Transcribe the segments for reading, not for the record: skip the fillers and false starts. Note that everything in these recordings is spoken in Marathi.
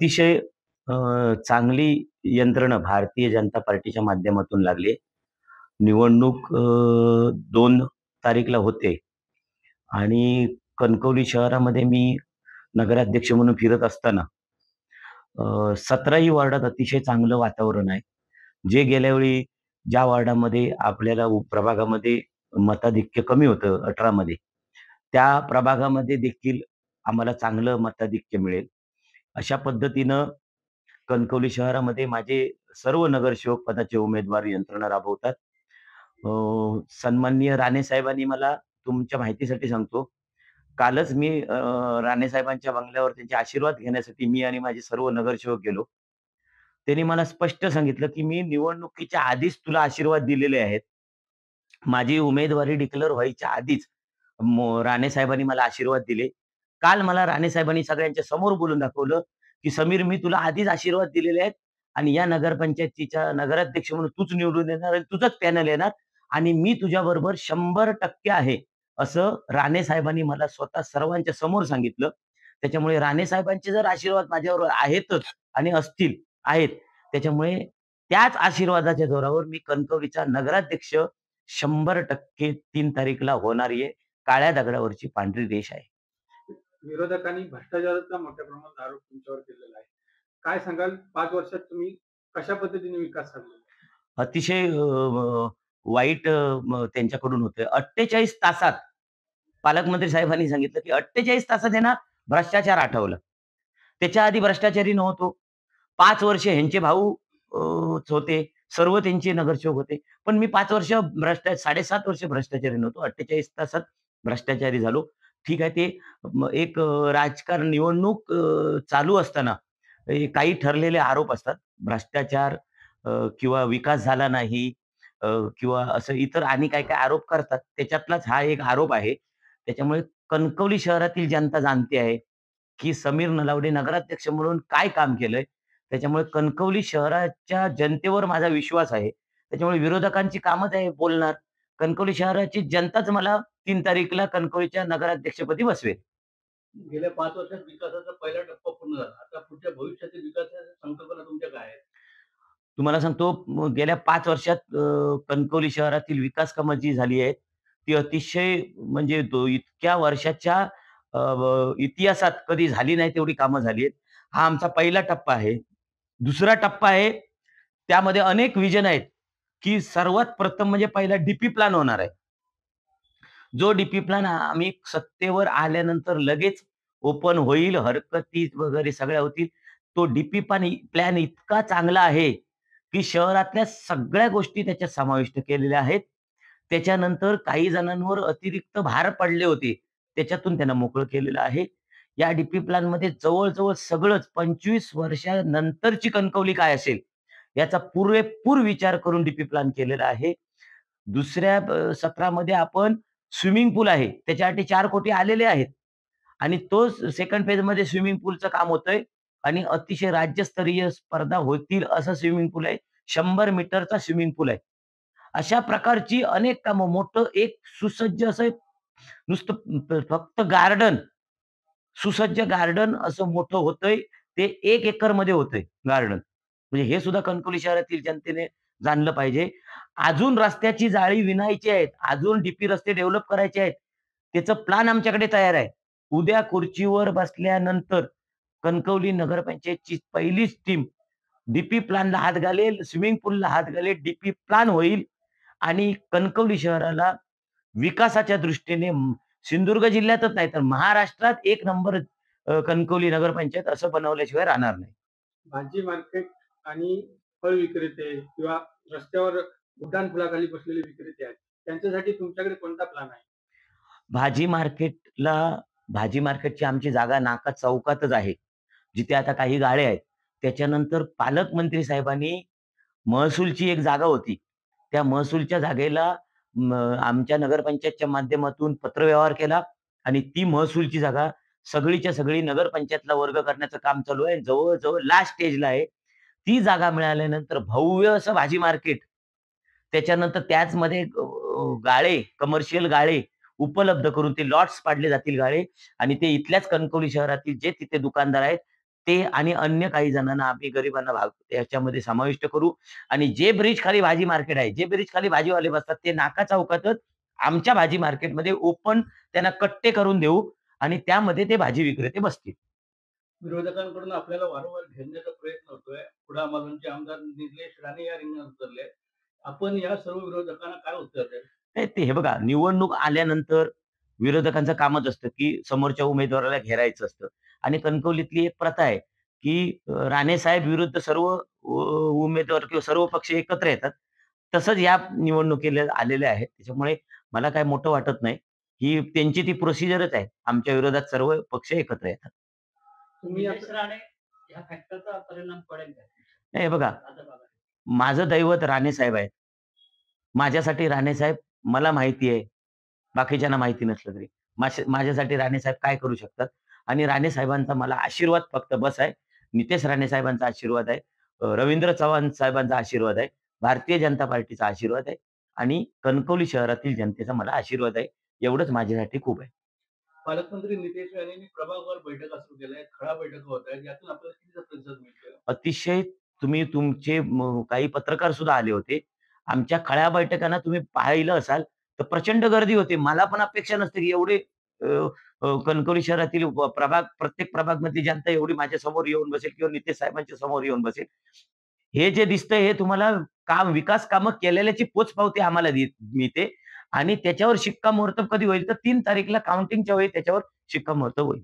अतिशय चांगली यंत्रणा भारतीय जनता पार्टीच्या माध्यमातून लागली आहे. निवडणूक 2 तारीखला होते आणि कणकवली शहरामध्ये मी नगराध्यक्ष म्हणून फिरत असताना 17ही वार्डात अतिशय चांगलं वातावरण आहे. जे गेल्या वेळी ज्या वार्डामध्ये आपल्याला प्रभागामध्ये मताधिक्य कमी होतं 18 मध्ये, त्या प्रभागामध्ये देखील आम्हाला चांगलं मताधिक्य मिळेल. अशा पद्धतीनं कणकवली शहरामध्ये माझे सर्व नगरसेवक पदाचे उमेदवार यंत्रणा राबवतात. सन्माननीय राणे साहेबांनी मला तुमच्या माहितीसाठी सांगतो, कालच मी राणे साहेबांच्या बंगल्यावर त्यांचे आशीर्वाद घेण्यासाठी मी आणि माझे सर्व नगरसेवक गेलो. त्यांनी मला स्पष्ट सांगितलं, की "मी निवडणुकीच्या आधीच तुला आशीर्वाद दिलेले आहेत. माझी उमेदवारी डिक्लेअर व्हायच्या आधीच राणे साहेबांनी मला आशीर्वाद दिले." काल मला राणे साहेबांनी सगळ्यांच्या समोर बोलून दाखवलं, की "समीर, मी तुला आधीच आशीर्वाद दिलेले आहेत आणि या नगरपंचायतीच्या नगराध्यक्ष म्हणून तूच निवडून येणार आणि तुझंच पॅनल येणार आणि मी तुझ्याबरोबर 100% आहे." असं राणे साहेबांनी मला स्वतः सर्वांच्या समोर सांगितलं. त्याच्यामुळे राणे साहेबांचे जर आशीर्वाद माझ्यावर आहेतच आणि आहेत. त्याच्यामुळे त्याच आशीर्वादाच्या जोरावर मी कणकवलीचा नगराध्यक्ष 100% 3 तारीखला होणारी आहे. काळ्या दगडावरची पांढरी रेष आहे. विरोधकांनी भ्रष्टाचाराचा मोठ्या प्रमाणात आरोप तुमच्यावर केलेला आहे. काय सांगाल 5 वर्षात तुम्ही कशा पद्धतीने विकास साधलेला आहे? अतिशय वाईट त्यांच्याकडून होतंय. 48 तासात पालकमंत्री साहेबांनी सांगितलं, की 48 तासात आहे ना भ्रष्टाचार आठवलं. त्याच्या आधी भ्रष्टाचारी नव्हतो. 5 वर्ष ह्यांचे भाऊ होते. सर्व त्यांचे नगरसेवक होते. पण मी 5 वर्ष 7.5 वर्ष भ्रष्टाचारी नव्हतो. 48 तासात भ्रष्टाचारी झालो. ठीक आहे, ते एक राजकारण निवडणूक चालू असताना काही ठरलेले आरोप असतात. भ्रष्टाचार किंवा विकास झाला नाही अ, किंवा असं इतर आणि काय-काय आरोप करतात. त्याच्यातलाच हा एक आरोप आहे. त्याच्यामुळे कणकवली शहरातील जनता जाणते आहे, की समीर नलावडे नगराध्यक्ष म्हणून काय काम केलंय. त्याच्यामुळे कणकवली शहराच्या जनतेवर माझा विश्वास आहे. त्याच्यामुळे विरोधकांची कामच आहे बोलणार. कणकवली शहराची जनताच मला 3 तारीखला कणकवलीच्या नगराध्यक्षपदी बसवेल. गेल्या 5 वर्षात विकासाचा पहिला टप्पा पूर्ण झाला. आता पुढच्या भविष्यातील विकासाच्या संकल्पना तुमच्या काय आहेत? तुम्हाला सांगतो गेल्या 5 वर्षात कणकवली शहरातील विकास कामं जी झाली आहेत, ती अतिशय म्हणजे इतक्या वर्षाच्या इतिहासात कधी झाली नाही तेवढी कामं झाली आहेत. हा आमचा पहिला टप्पा आहे. दुसरा टप्पा आहे, त्यामध्ये अनेक विजन आहेत, की सर्वात प्रथम म्हणजे पहिला डी प्लॅन होणार आहे. जो डी प्लॅन आम्ही सत्तेवर आल्यानंतर लगेच ओपन होईल, हरकती वगैरे सगळ्या होतील. तो प्लॅन इतका चांगला आहे, की शहरातल्या सगळ्या गोष्टी त्याच्यात समाविष्ट केलेल्या आहेत. त्याच्यानंतर काही जणांवर अतिरिक्त भार पडले होते. त्याच्यातून त्यांना मोकळं केलेलं आहे. या प्लॅनमध्ये जवळ सगळंच 25 वर्षानंतरची कणकवली काय असेल, याचा पुरेपूर विचार करून प्लॅन केलेला आहे. दुसऱ्या सत्रामध्ये आपण स्विमिंग पूल आहे. त्याच्यासाठी 4 कोटी आलेले आहेत आणि तोच सेकंड फेजमध्ये स्विमिंग पूलचं काम होतंय आणि अतिशय राज्यस्तरीय स्पर्धा होतील असं स्विमिंग पूल आहे. 100 मीटरचा स्विमिंग पूल आहे. अशा प्रकारची अनेक कामं मोठं एक सुसज्ज असं नुसतं फक्त गार्डन, सुसज्ज गार्डन असं मोठं होतंय. ते 1 एकरमध्ये होतंय गार्डन. म्हणजे हे सुद्धा कणकवली शहरातील जनतेने जाणलं पाहिजे. अजून रस्त्याची जाळी विणायची आहेत. अजून रस्ते डेव्हलप करायचे आहेत. त्याचं प्लॅन आमच्याकडे तयार आहे. उद्या खुर्चीवर बसल्यानंतर कणकवली नगरपंचायतची पहिलीच टीम प्लॅनला हात घालेल, स्विमिंग पूलला हात घालेल, प्लॅन होईल आणि कणकवली शहराला विकासाच्या दृष्टीने सिंधुदुर्ग जिल्ह्यातच नाही तर महाराष्ट्रात एक नंबर कणकवली नगरपंचायत असं बनवल्याशिवाय राहणार नाही. भाजी मार्केट आणि फळ विक्रेते किंवा रस्त्यावर उड्डाण फुलाखाली बसलेले विक्रेते आहेत. त्यांच्यासाठी तुमच्याकडे कोणता प्लॅन आहे? भाजी मार्केटला भाजी मार्केटची आमची जागा नाका चौकातच आहे. जिथे आता काही गाळे आहेत. त्याच्यानंतर पालकमंत्री साहेबांनी महसूलची एक जागा होती. त्या महसूलच्या जागेला आमच्या नगरपंचायतच्या माध्यमातून पत्रव्यवहार केला आणि ती महसूलची जागा सगळीच्या सगळी नगरपंचायतला वर्ग करण्याचं काम चालू आहे. जवळ लास्ट स्टेजला आहे. ती जागा मिळाल्यानंतर भव्य असं भाजी मार्केट, त्याच्यानंतर त्याचमध्ये गाळे, कमर्शियल गाळे उपलब्ध करून ते लॉट्स पाडले जातील गाळे आणि ते इथल्याच कणकवली शहरातील जे तिथे दुकानदार आहेत, ते आणि अन्य काही जणांना आम्ही गरिबांना याच्यामध्ये समाविष्ट करू आणि जे ब्रिज खाली भाजी मार्केट आहे, जे ब्रिज खाली भाजीवाले बसतात ते नाका चौकातच आमच्या भाजी मार्केटमध्ये ओपन त्यांना कट्टे करून देऊ आणि त्यामध्ये ते भाजी विक्रेते बसतील. विरोधकांकडून आपल्याला वारंवार घेरण्याचा प्रयत्न होतोय. कुडाळमधूनचे आमदार निलेश राणे या रिंगणात उतरले. आपण या सर्व विरोधकांना काय उत्तर द्याल? नाही ते हे बघा, निवडणूक आल्यानंतर विरोधकांचं कामच असतं, की समोरच्या उमेदवाराला घेरायचं असतं आणि कणकवलीतली एक प्रथा आहे, की राणेसाहेब विरुद्ध सर्व उमेदवार किंवा सर्व पक्ष एकत्र येतात. तसंच या निवडणुकीला आलेले आहेत. त्याच्यामुळे मला काही मोठं वाटत नाही. ही त्यांची ती प्रोसिजरच आहे. आमच्या विरोधात सर्व पक्ष एकत्र येतात. तुम्ही निलेश राणे या फॅक्टरचा परिणाम पडेल का? नाही हे बघा, भाजपावर? माझं दैवत राणेसाहेब आहेत. माझ्यासाठी राणेसाहेब मला माहिती आहे. बाकीच्यांना माहिती नसलं तरी. माझ्यासाठी राणेसाहेब काय करू शकतात आणि राणेसाहेबांचा मला आशीर्वाद फक्त बस आहे. नितेश राणेसाहेबांचा आशीर्वाद आहे. रवींद्र चव्हाण साहेबांचा आशीर्वाद आहे. भारतीय जनता पार्टीचा आशीर्वाद आहे आणि कणकवली शहरातील जनतेचा मला आशीर्वाद आहे. एवढंच माझ्यासाठी खूप आहे. पालकमंत्री नितेश राणेंनी प्रभागवार बैठका सुरू केल्या आहेत. खळा बैठका होत आहेत. यातून आपल्याला कितीचा प्रतिसाद मिळतोय? अतिशय तुम्ही तुमचे काही पत्रकार सुद्धा आले होते. आमच्या खळ्या बैठकांना तुम्ही पाहिलं असाल, तर प्रचंड गर्दी होती. मला पण अपेक्षा नसते, की एवढे अ, कणकवली शहरातील प्रत्येक प्रभागमधली जनता एवढी माझ्यासमोर येऊन बसेल किंवा नितेश साहेबांच्या समोर येऊन बसेल. हे जे दिसतंय हे तुम्हाला विकास कामं केलेल्याची पोचपावती आम्हाला मिळते आणि त्याच्यावर शिक्कामोर्तब कधी होईल, तर 3 तारीखला काउंटिंगच्या वेळी त्याच्यावर शिक्कामोर्तब होईल.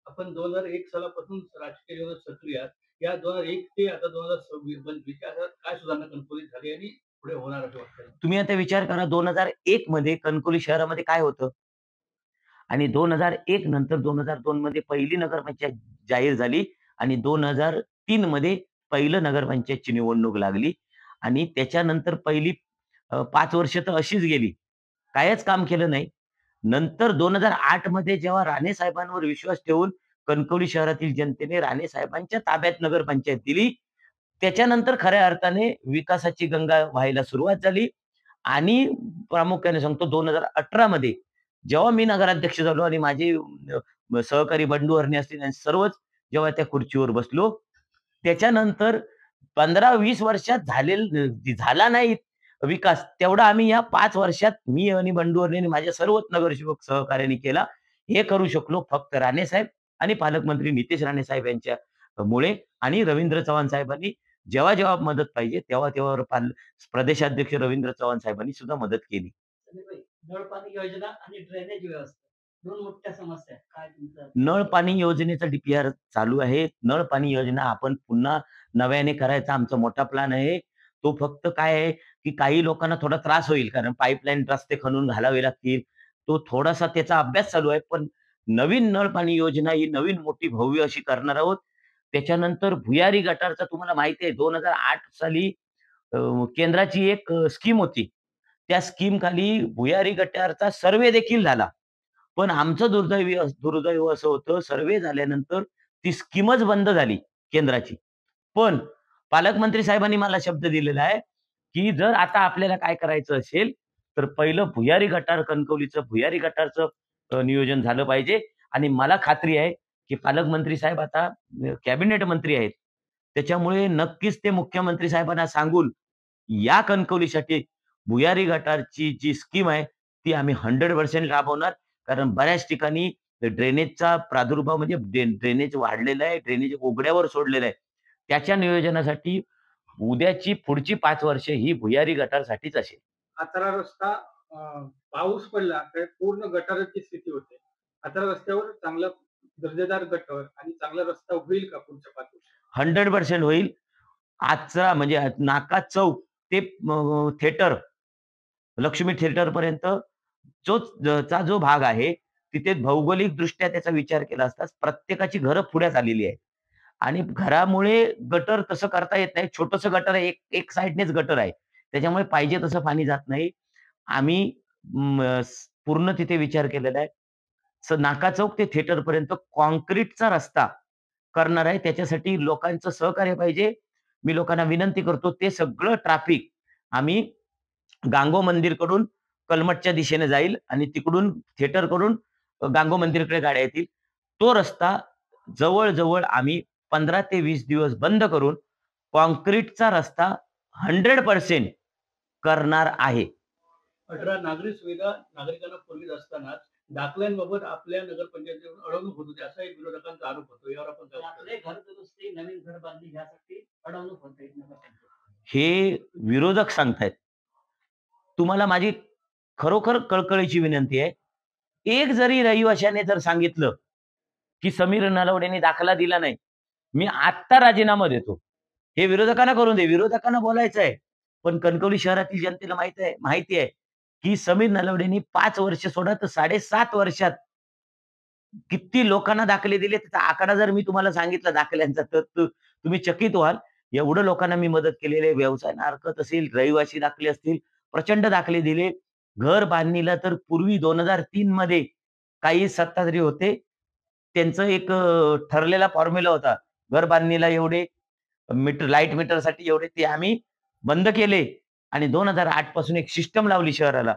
आपण 2001 सालापासून राजकीय जीवनात सक्रिय आहात. या 2001 ते आता 2026 या काळात काय सुधारणा कणकवलीत झाली आणि पुढे होणार असं वाटतंय? तुम्ही आता विचार करा 2001 मध्ये कणकवली शहरामध्ये काय होतं? आणि 2001 नंतर 2002 मध्ये पहिली नगरपंचायत जाहीर झाली आणि 2003 मध्ये पहिलं नगरपंचायतची निवडणूक लागली आणि त्याच्यानंतर पहिली 5 वर्ष तर अशीच गेली. काहीच काम केलं नाही. नंतर 2008 मध्ये जेव्हा राणे साहेबांवर विश्वास ठेवून कणकवली शहरातील जनतेने राणे साहेबांच्या ताब्यात नगरपंचायत दिली. त्याच्यानंतर खऱ्या अर्थाने विकासाची गंगा वाहायला सुरुवात झाली आणि प्रामुख्याने सांगतो 2018 मध्ये जेव्हा मी नगराध्यक्ष झालो आणि माझे सहकारी बंडू हरणे असतील आणि सर्वच जेव्हा त्या खुर्चीवर बसलो, त्याच्यानंतर 15-20 वर्षात झाला नाही विकास, तेवढा आम्ही या 5 वर्षात मी आणि बंडू हरणे आणि माझ्या सर्वच नगरसेवक सहकार्याने केला. हे करू शकलो फक्त राणेसाहेब आणि पालकमंत्री नितेश राणेसाहेब यांच्या मुळे आणि रवींद्र चव्हाण साहेबांनी जेव्हा मदत पाहिजे तेव्हा प्रदेशाध्यक्ष रवींद्र चव्हाण साहेबांनी सुद्धा मदत केली. संदीपभाई, नळ पाणी योजना आणि ड्रेनेज व्यवस्था 2 मोठ्या समस्या आहेत. काय तुमचं? नळ पाणी योजनेचा डी-पी-आर चालू आहे. नळ पाणी योजना आपण पुन्हा नव्याने करायचा आमचा मोठा प्लॅन आहे. तो फक्त काय आहे, की काही लोकांना थोडा त्रास होईल कारण पाईपलाईन रस्ते खणून घालावे लागतील. तो थोडासा त्याचा अभ्यास चालू आहे. पण नवीन नळ पाणी योजना ही नवीन मोठी भव्य अशी करणार आहोत. त्याच्यानंतर भुयारी गटारचा तुम्हाला माहिती आहे 2008 साली अ, केंद्राची एक स्कीम होती. त्या स्कीमखाली भुयारी गटारचा सर्व्हे देखील झाला. पण आमचं दुर्दैव असं होतं, सर्व्हे झाल्यानंतर ती स्कीमच बंद झाली केंद्राची. पण पालकमंत्री साहेबांनी मला शब्द दिलेला आहे, की जर आता आपल्याला काय करायचं असेल, तर पहिलं कणकवलीचं भुयारी गटारचं नियोजन झालं पाहिजे आणि मला खात्री आहे, की पालकमंत्री साहेब आता कॅबिनेट मंत्री आहेत. त्याच्यामुळे नक्कीच ते मुख्यमंत्री साहेबांना सांगून या कणकवलीसाठी भुयारी गटारची जी स्कीम आहे, ती आम्ही 100% राबवणार. कारण बऱ्याच ठिकाणी ड्रेनेजचा प्रादुर्भाव म्हणजे ड्रेनेज वाढलेला आहे, ड्रेनेज उघड्यावर सोडलेलं आहे. त्याच्या नियोजनासाठी पुढची 5 वर्षे ही भुयारी गटारसाठीच असेल. सातारा रस्ता अ, पाऊस पडला तर पूर्ण गटाराची स्थिती होते. सातारा रस्त्यावर चांगला दर्जेदार गटर आणि चांगला रस्ता होईल का पुढच्या 5 वर्षात? 100% होईल. आजचा म्हणजे नाका चौक ते थिएटर, लक्ष्मी थिएटरपर्यंत जो भाग आहे, तिथे भौगोलिकदृष्ट्या त्याचा विचार केला असता प्रत्येकाची घरं पुढ्यात आलेली आहेत. आणि घरामुळे गटर तसं करता येत नाही. छोटंसं गटर आहे, एक साइडनेच गटर आहे. त्याच्यामुळे पाहिजे तसं पाणी जात नाही. आम्ही पूर्ण तिथे विचार केलेला आहे. नाका चौक ते थिएटरपर्यंत काँक्रीटचा रस्ता करणार आहे. त्याच्यासाठी लोकांचं सहकार्य पाहिजे. मी लोकांना विनंती करतो, ते सगळं ट्रॅफिक आम्ही गांगो मंदिरकडून कलमठच्या दिशेने जाईल आणि तिकडून थिएटरकडून गांगो मंदिरकडे गाड्या येतील. तो रस्ता जवळ-जवळ आम्ही 15 ते 20 दिवस बंद करून काँक्रीटचा रस्ता 100% करणार आहे. 18 नागरी सुविधा नागरिकांना पुरवीत असतानाच दाखल्यांबाबत आपल्या नगरपंचायतीकडून अडवणूक होत होती, असा एक विरोधकांचा आरोप होतो. यावर आपण काय म्हणता? आपले घर दुरुस्ती, नवीन घर बांधणी यासाठी अडवणूक होते नगरपंचायत. हे विरोधक सांगतायत. तुम्हाला माझी खरोखर कळकळीची विनंती आहे. एक जरी रहिवाशाने जर सांगितलं, की समीर नलावडेंनी दाखला दिला नाही, मी आत्ता राजीनामा देतो. हे विरोधकांना करून दे. विरोधकांना बोलायचं आहे. पण कणकवली शहरातील जनतेला माहिती आहे, की समीर नलावडेंनी 5 वर्ष सोडा तर 7.5 वर्षात किती लोकांना दाखले दिले त्याचा आकडा जर मी तुम्हाला सांगितला दाखल्यांचा तर तुम्ही चकित व्हाल. एवढं लोकांना मी मदत केलेली आहे. व्यवसाय हरकत असेल, रहिवासी दाखले असतील, प्रचंड दाखले दिले. घर बांधणीला तर पूर्वी 2003 मध्ये काही सत्ताधारी होते. त्यांचं एक ठरलेला फॉर्म्युला होता. घर बांधणीला एवढे लाईट मीटरसाठी एवढे ते आम्ही बंद केले आणि 2008 पासून एक सिस्टम लावली शहराला,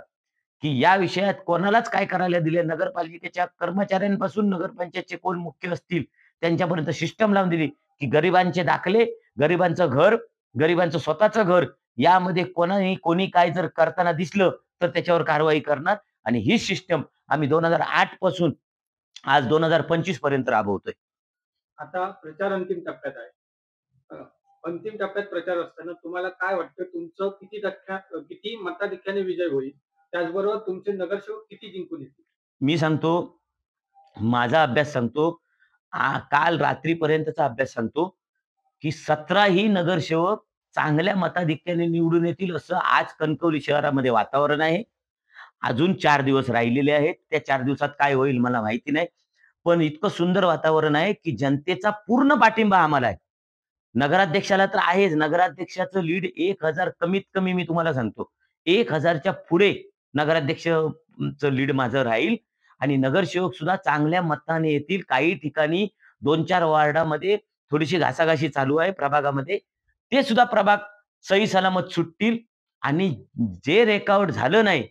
की या विषयात कोणालाच काय करायला दिले. नगरपालिकेच्या कर्मचाऱ्यांपासून नगरपंचायतचे कोण मुख्य असतील त्यांच्यापर्यंत सिस्टम लावून दिली, की गरिबांचे दाखले, गरिबांचं घर, गरिबांचं स्वतःचं घर यामध्ये कोणी काय जर करताना दिसलं तर त्याच्यावर कारवाई करणार आणि ही सिस्टम आम्ही 2008 पासून आज 2025 पर्यंत राबवतोय. आता प्रचार अंतिम टप्प्यात आहे. अ, अंतिम टप्प्यात प्रचार असताना तुम्हाला काय वाटतं तुमचं किती मताधिक्याने विजय होईल? त्याचबरोबर तुमचे नगरसेवक किती जिंकून येतील? मी सांगतो, माझा अभ्यास सांगतो, काल रात्रीपर्यंतचा अभ्यास सांगतो, की 17ही नगरसेवक चांगल्या मताधिक्याने निवडून येतील असं आज कणकवली शहरामध्ये वातावरण आहे. अजून 4 दिवस राहिलेले आहेत. त्या 4 दिवसात काय होईल मला माहिती नाही. पण इतकं सुंदर वातावरण आहे, की जनतेचा पूर्ण पाठिंबा आम्हाला आहे. नगराध्यक्षाला तर आहेच. नगराध्यक्षाचं लीड 1000 कमीत कमी मी तुम्हाला सांगतो. 1000च्या पुढे नगराध्यक्षचं लीड माझं राहील आणि नगरसेवक सुद्धा चांगल्या मताने येतील. काही ठिकाणी 2-4 वार्डामध्ये थोडीशी घासाघाशी चालू आहे प्रभागामध्ये. ते सुद्धा प्रभाग सही सलामत सुटतील आणि जे रेकॉर्ड झालं नाही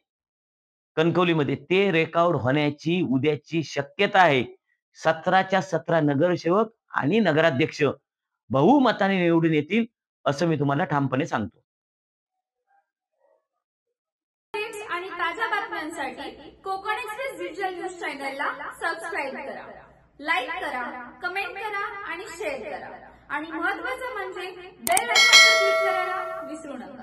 कणकवलीमध्ये ते रेकॉर्ड होण्याची उद्याची शक्यता आहे. 17च्या 17 नगरसेवक आणि नगराध्यक्ष बहुमताने निवडून येतील, असं मी तुम्हाला ठामपणे सांगतो. अपडेट्स आणि ताज्या बातम्यांसाठी कोकण एक्सप्रेस डिजिटल न्यूज चॅनलला सबस्क्राईब करा, लाईक करा, कमेंट करा आणि शेअर करा आणि महत्त्वाचं म्हणजे बेल आयकॉनवर क्लिक करायला विसरू नका.